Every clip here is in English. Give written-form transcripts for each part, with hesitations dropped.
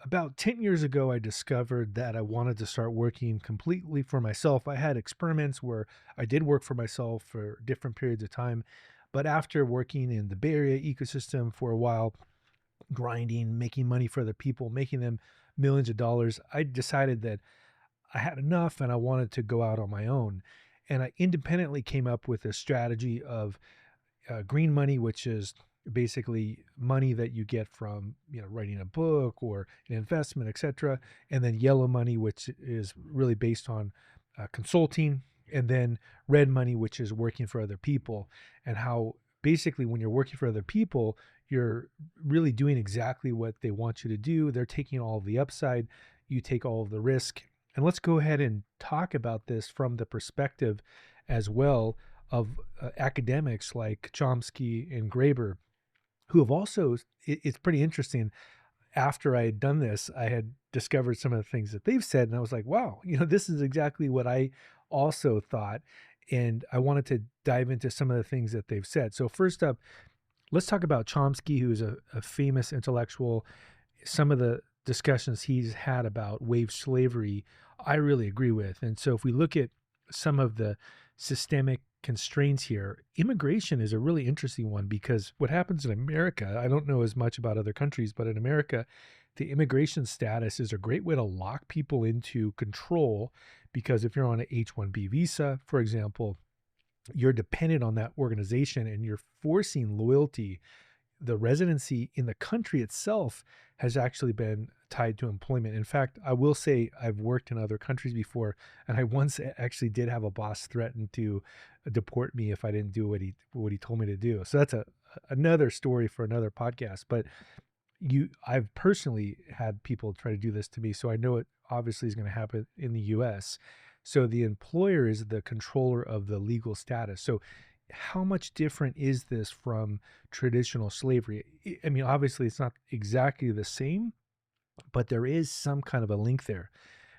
About 10 years ago, I discovered that I wanted to start working completely for myself. I had experiments where I did work for myself for different periods of time. But after working in the Bay Area ecosystem for a while, grinding, making money for other people, making them millions of dollars, I decided that I had enough and I wanted to go out on my own. And I independently came up with a strategy of green money, which is basically money that you get from writing a book or an investment, etc. And then yellow money, which is really based on consulting, and then red money, which is working for other people. And how basically when you're working for other people, you're really doing exactly what they want you to do. They're taking all of the upside, you take all of the risk. And let's go ahead and talk about this from the perspective as well of academics like Chomsky and Graeber, who have also, it's pretty interesting. After I had done this, I had discovered some of the things that they've said, and I was like, wow, this is exactly what I also thought. And I wanted to dive into some of the things that they've said. So, first up, let's talk about Chomsky, who's a famous intellectual. Some of the discussions he's had about wage slavery, I really agree with. And so, if we look at some of the systemic constraints here, immigration is a really interesting one because what happens in America, I don't know as much about other countries, but in America, the immigration status is a great way to lock people into control because if you're on an H-1B visa, for example, you're dependent on that organization and you're forcing loyalty. The residency in the country itself has actually been tied to employment. In fact, I will say I've worked in other countries before, and I once actually did have a boss threaten to deport me if I didn't do what he told me to do. So that's another story for another podcast. But I've personally had people try to do this to me, so I know it obviously is going to happen in the U.S. So the employer is the controller of the legal status. So how much different is this from traditional slavery? I mean, obviously, it's not exactly the same, but there is some kind of a link there.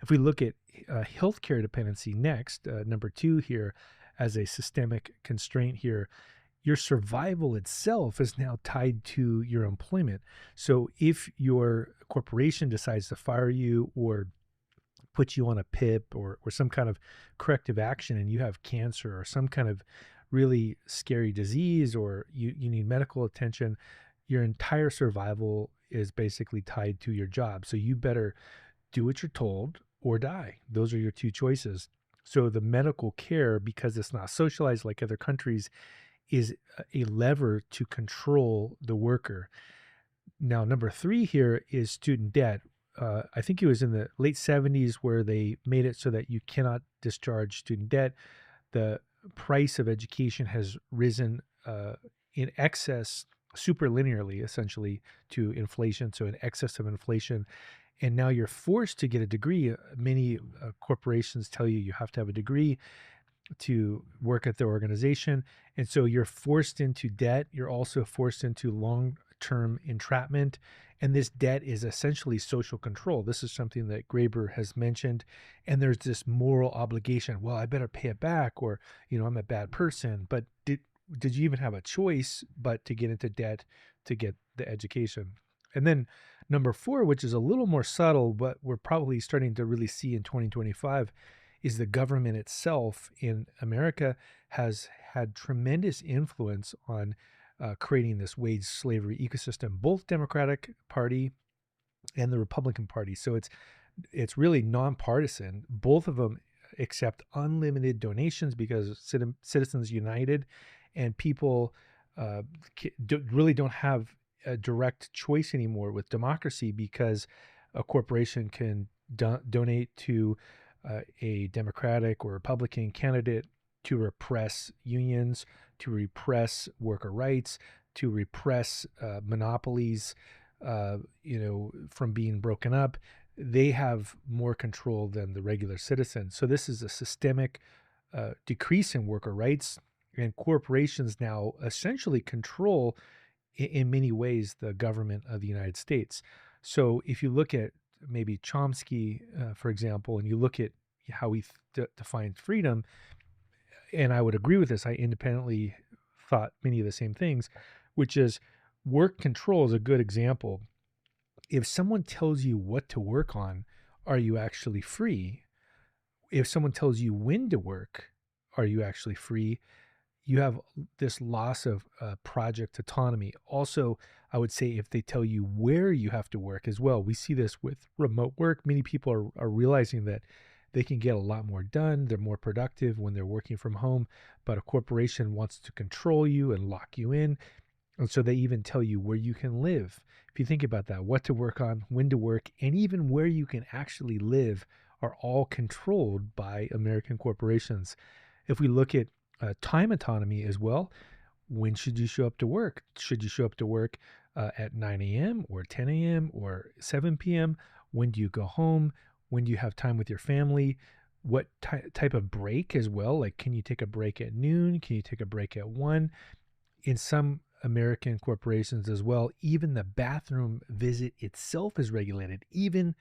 If we look at healthcare dependency next, number two here, as a systemic constraint here, your survival itself is now tied to your employment. So if your corporation decides to fire you or put you on a PIP or some kind of corrective action and you have cancer or some kind of really scary disease or you need medical attention, your entire survival is basically tied to your job. So you better do what you're told or die. Those are your two choices. So the medical care, because it's not socialized like other countries, is a lever to control the worker. Now, number three here is student debt. I think it was in the late 70s where they made it so that you cannot discharge student debt. The price of education has risen in excess, super linearly, essentially, to inflation, so in excess of inflation. And now you're forced to get a degree. Many corporations tell you have to have a degree to work at their organization. And so you're forced into debt. You're also forced into long-term entrapment. And this debt is essentially social control. This is something that Graeber has mentioned. And there's this moral obligation. Well, I better pay it back, or, I'm a bad person. But did you even have a choice but to get into debt to get the education? And then number four, which is a little more subtle, but we're probably starting to really see in 2025, is the government itself in America has had tremendous influence on creating this wage slavery ecosystem, both Democratic Party and the Republican Party. So it's really nonpartisan. Both of them accept unlimited donations because Citizens United, and people really don't have a direct choice anymore with democracy because a corporation can donate to a Democratic or Republican candidate to repress unions, to repress worker rights, to repress monopolies, from being broken up. They have more control than the regular citizen. So this is a systemic decrease in worker rights, and corporations now essentially control, in many ways, the government of the United States. So if you look at maybe Chomsky, for example, and you look at how he defines freedom, and I would agree with this, I independently thought many of the same things, which is work control is a good example. If someone tells you what to work on, are you actually free? If someone tells you when to work, are you actually free? You have this loss of project autonomy. Also, I would say if they tell you where you have to work as well, we see this with remote work. Many people are realizing that they can get a lot more done. They're more productive when they're working from home, but a corporation wants to control you and lock you in. And so they even tell you where you can live. If you think about that, what to work on, when to work, and even where you can actually live are all controlled by American corporations. If we look at time autonomy as well, when should you show up to work? Should you show up to work at 9 a.m. or 10 a.m. or 7 p.m.? When do you go home? When do you have time with your family? What type of break as well? Like, can you take a break at noon? Can you take a break at 1? In some American corporations as well, even the bathroom visit itself is regulated. Even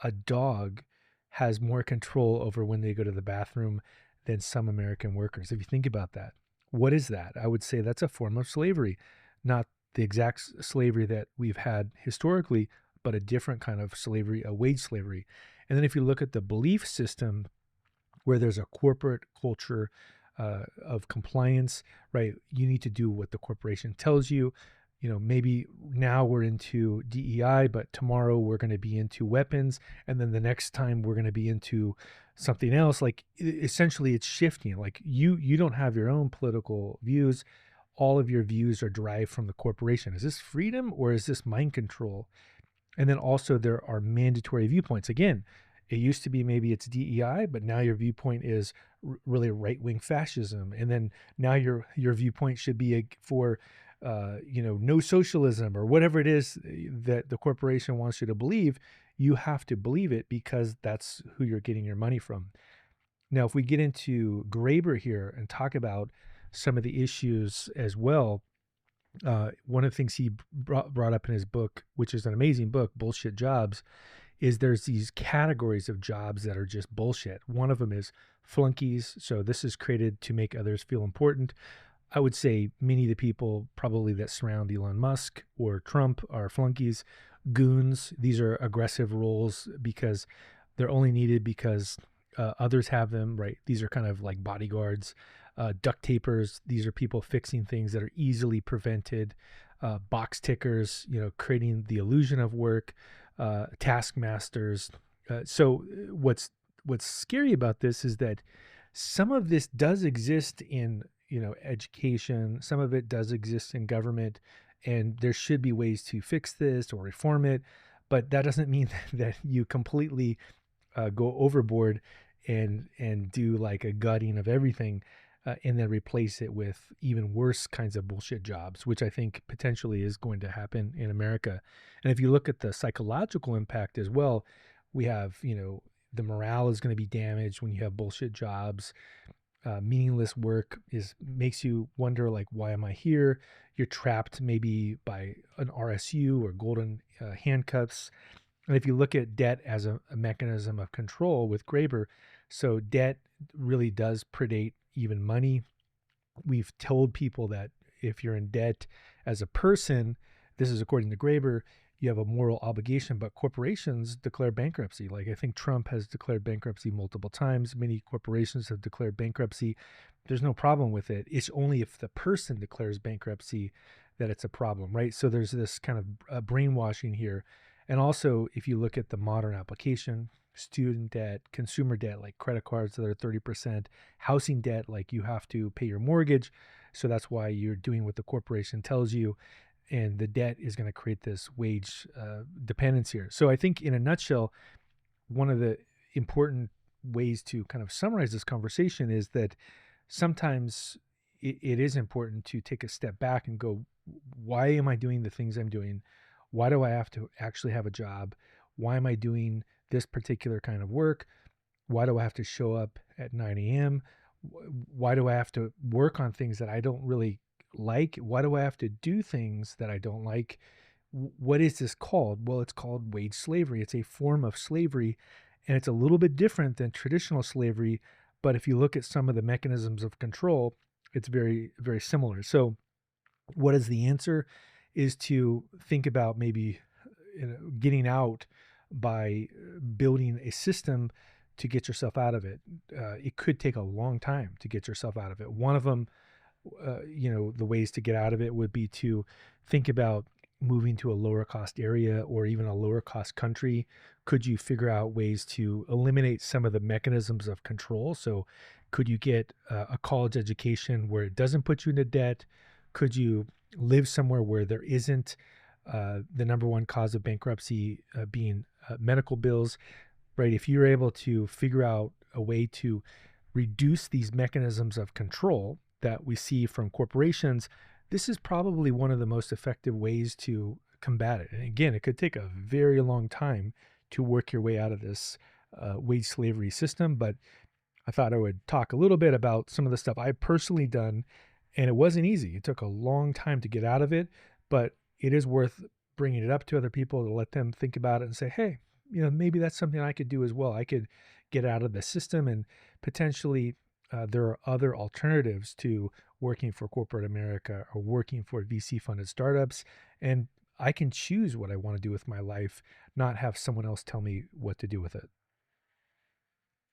a dog has more control over when they go to the bathroom than some American workers. If you think about that, what is that? I would say that's a form of slavery, not the exact slavery that we've had historically, but a different kind of slavery, a wage slavery. And then if you look at the belief system where there's a corporate culture of compliance, right? You need to do what the corporation tells you. You know, maybe now we're into DEI, but tomorrow we're going to be into weapons, and then the next time we're going to be into something else. Like essentially, it's shifting. Like you don't have your own political views. All of your views are derived from the corporation. Is this freedom or is this mind control? And then also there are mandatory viewpoints. Again, it used to be maybe it's DEI, but now your viewpoint is really right-wing fascism. And then now your viewpoint should be for no socialism or whatever it is that the corporation wants you to believe. You have to believe it because that's who you're getting your money from. Now, if we get into Graeber here and talk about some of the issues as well, one of the things he brought up in his book, which is an amazing book, Bullshit Jobs, is there's these categories of jobs that are just bullshit. One of them is flunkies. So this is created to make others feel important. I would say many of the people probably that surround Elon Musk or Trump are flunkies. Goons, these are aggressive roles because they're only needed because others have them, right? These are kind of like bodyguards. Duct tapers, these are people fixing things that are easily prevented. Box tickers, creating the illusion of work. Taskmasters. So what's scary about this is that some of this does exist in education. Some of it does exist in government, and there should be ways to fix this or reform it. But that doesn't mean that you completely go overboard and do like a gutting of everything. And then replace it with even worse kinds of bullshit jobs, which I think potentially is going to happen in America. And if you look at the psychological impact as well, we have, the morale is going to be damaged when you have bullshit jobs. Meaningless work makes you wonder, like, why am I here? You're trapped maybe by an RSU or golden handcuffs. And if you look at debt as a mechanism of control with Graeber, so debt really does predate even money. We've told people that if you're in debt as a person, this is according to Graeber, you have a moral obligation, but corporations declare bankruptcy. Like I think Trump has declared bankruptcy multiple times. Many corporations have declared bankruptcy. There's no problem with it. It's only if the person declares bankruptcy that it's a problem, right? So there's this kind of brainwashing here. And also, if you look at the modern application, student debt, consumer debt, like credit cards that are 30%, housing debt, like you have to pay your mortgage. So that's why you're doing what the corporation tells you. And the debt is going to create this wage dependence here. So I think in a nutshell, one of the important ways to kind of summarize this conversation is that sometimes it is important to take a step back and go, why am I doing the things I'm doing? Why do I have to actually have a job? Why am I doing this particular kind of work? Why do I have to show up at 9 a.m.? Why do I have to work on things that I don't really like? Why do I have to do things that I don't like? What is this called? Well, it's called wage slavery. It's a form of slavery, and it's a little bit different than traditional slavery. But if you look at some of the mechanisms of control, it's very, very similar. So what is the answer? Is to think about maybe getting out by building a system to get yourself out of it. It could take a long time to get yourself out of it. One of them, the ways to get out of it would be to think about moving to a lower cost area or even a lower cost country. Could you figure out ways to eliminate some of the mechanisms of control? So could you get a college education where it doesn't put you into debt? Could you live somewhere where there isn't the number one cause of bankruptcy being medical bills, right? If you're able to figure out a way to reduce these mechanisms of control that we see from corporations, this is probably one of the most effective ways to combat it. And again, it could take a very long time to work your way out of this wage slavery system, but I thought I would talk a little bit about some of the stuff I've personally done, and it wasn't easy. It took a long time to get out of it, but it is worth bringing it up to other people to let them think about it and say, hey, maybe that's something I could do as well. I could get out of the system, and potentially there are other alternatives to working for corporate America or working for VC funded startups. And I can choose what I want to do with my life, not have someone else tell me what to do with it.